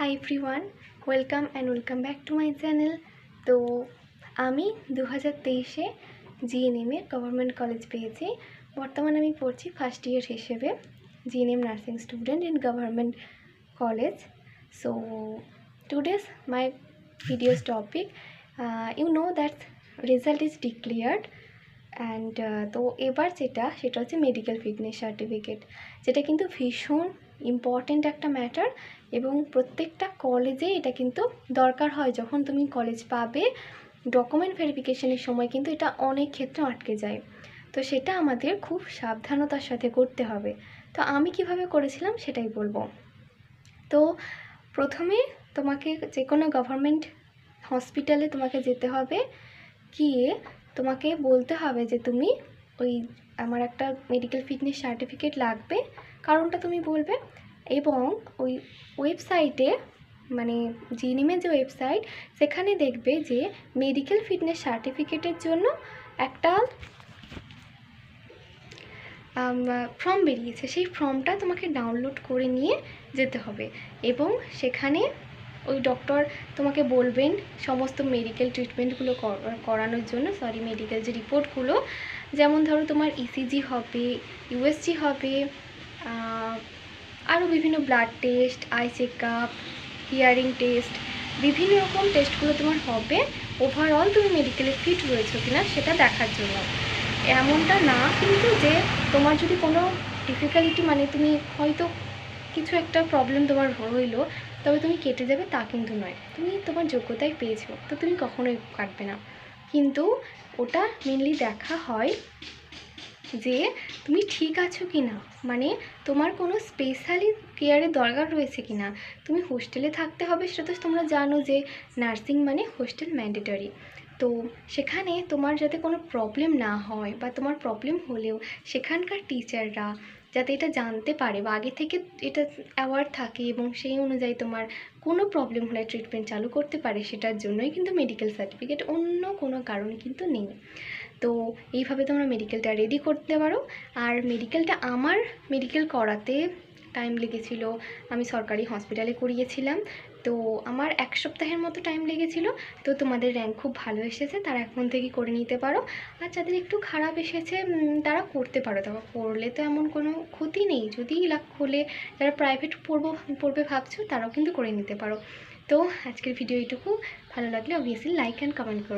Hi everyone, welcome back to my channel. তো আমি 2023-এ জিএনএমে government college পেয়েছি। বর্তমানে আমি পড়ছি ফার্স্ট ইয়ার হিসেবে GNM nursing student in government college. So today's my videos topic, you know that result is declared and তো এবার সেটা হচ্ছে মেডিকেল ফিটনেস সার্টিফিকেট, যেটা কিন্তু ভীষণ ইম্পর্ট্যান্ট একটা ম্যাটার এবং প্রত্যেকটা কলেজে এটা কিন্তু দরকার হয়। যখন তুমি কলেজ পাবে ডকুমেন্ট ভেরিফিকেশনের সময় কিন্তু এটা অনেক ক্ষেত্রে আটকে যায়, তো সেটা আমাদের খুব সাবধানতার সাথে করতে হবে। তো আমি কিভাবে করেছিলাম সেটাই বলবো। তো প্রথমে তোমাকে যে কোনো গভর্নমেন্ট হসপিটালে তোমাকে যেতে হবে, গিয়ে তোমাকে বলতে হবে যে তুমি আমার একটা মেডিকেল ফিটনেস সার্টিফিকেট লাগবে, কারণটা তুমি বলবে। এবং ওই ওয়েবসাইটে মানে জিএনএমের যে ওয়েবসাইট, সেখানে দেখবে যে মেডিকেল ফিটনেস সার্টিফিকেটের জন্য একটা ফর্ম বেরিয়েছে। সেই ফর্মটা তোমাকে ডাউনলোড করে নিয়ে যেতে হবে এবং সেখানে ওই ডক্টর তোমাকে বলবেন সমস্ত মেডিকেল ট্রিটমেন্টগুলো করানোর জন্য, মেডিকেল যে রিপোর্টগুলো, যেমন ধরো তোমার ইসিজি হবে, ইউএসজি হবে, আরও বিভিন্ন blood test, I checkup, hearing test, বিভিন্ন রকম টেস্টগুলো তোমার হবে ওভারঅল তুমি মেডিকেলে ফিট রয়েছো কিনা সেটা দেখার জন্য। এমনটা না কিন্তু যে তোমার যদি কোনো ডিফিকাল্টি মানে তুমি হয়তো কিছু একটা প্রবলেম তোমার হইলো তবে তুমি কেটে যাবে, তা কিন্তু নয়। তুমি তোমার যোগ্যতায় পেয়েছো তো তুমি কখনোই কাটবে না, কিন্তু ওটা মেনলি দেখা হয় যে তুমি ঠিক আছো কি না, মানে তোমার কোনো স্পেশালি কেয়ারের দরকার রয়েছে কি না। তুমি হোস্টেলে থাকতে হবে, সেটা তো তোমরা জানো যে নার্সিং মানে হোস্টেল ম্যান্ডেটরি। তো সেখানে তোমার যাতে কোনো প্রবলেম না হয় বা তোমার প্রবলেম হলেও সেখানকার টিচাররা যাতে এটা জানতে পারে বা আগে থেকে এটা অ্যাওয়ার থাকে এবং সেই অনুযায়ী তোমার কোনো প্রবলেম হলে ট্রিটমেন্ট চালু করতে পারে, সেটার জন্যই কিন্তু মেডিকেল সার্টিফিকেট, অন্য কোনো কারণে কিন্তু নেই। তো এইভাবে তোমরা মেডিকেলটা রেডি করতে পারো। আর আমার মেডিকেল করাতে টাইম লেগেছিল, আমি সরকারি হসপিটালে করিয়েছিলাম, তো আমার 1 সপ্তাহের মতো টাইম লেগেছিল। তো তোমাদের র্যাঙ্ক খুব ভালো এসেছে, তারা এখন থেকে করে নিতে পারো। আর যাদের একটু খারাপ এসেছে তারা করতে পারো, তবে করলে তো এমন কোনো ক্ষতি নেই। যদি লাক হলে যারা প্রাইভেট পড়বে ভাবছো তারাও কিন্তু করে নিতে পারো। তো আজকের ভিডিও এইটুকু। ভালো লাগলে অবভিয়াসলি লাইক অ্যান্ড কমেন্ট করো।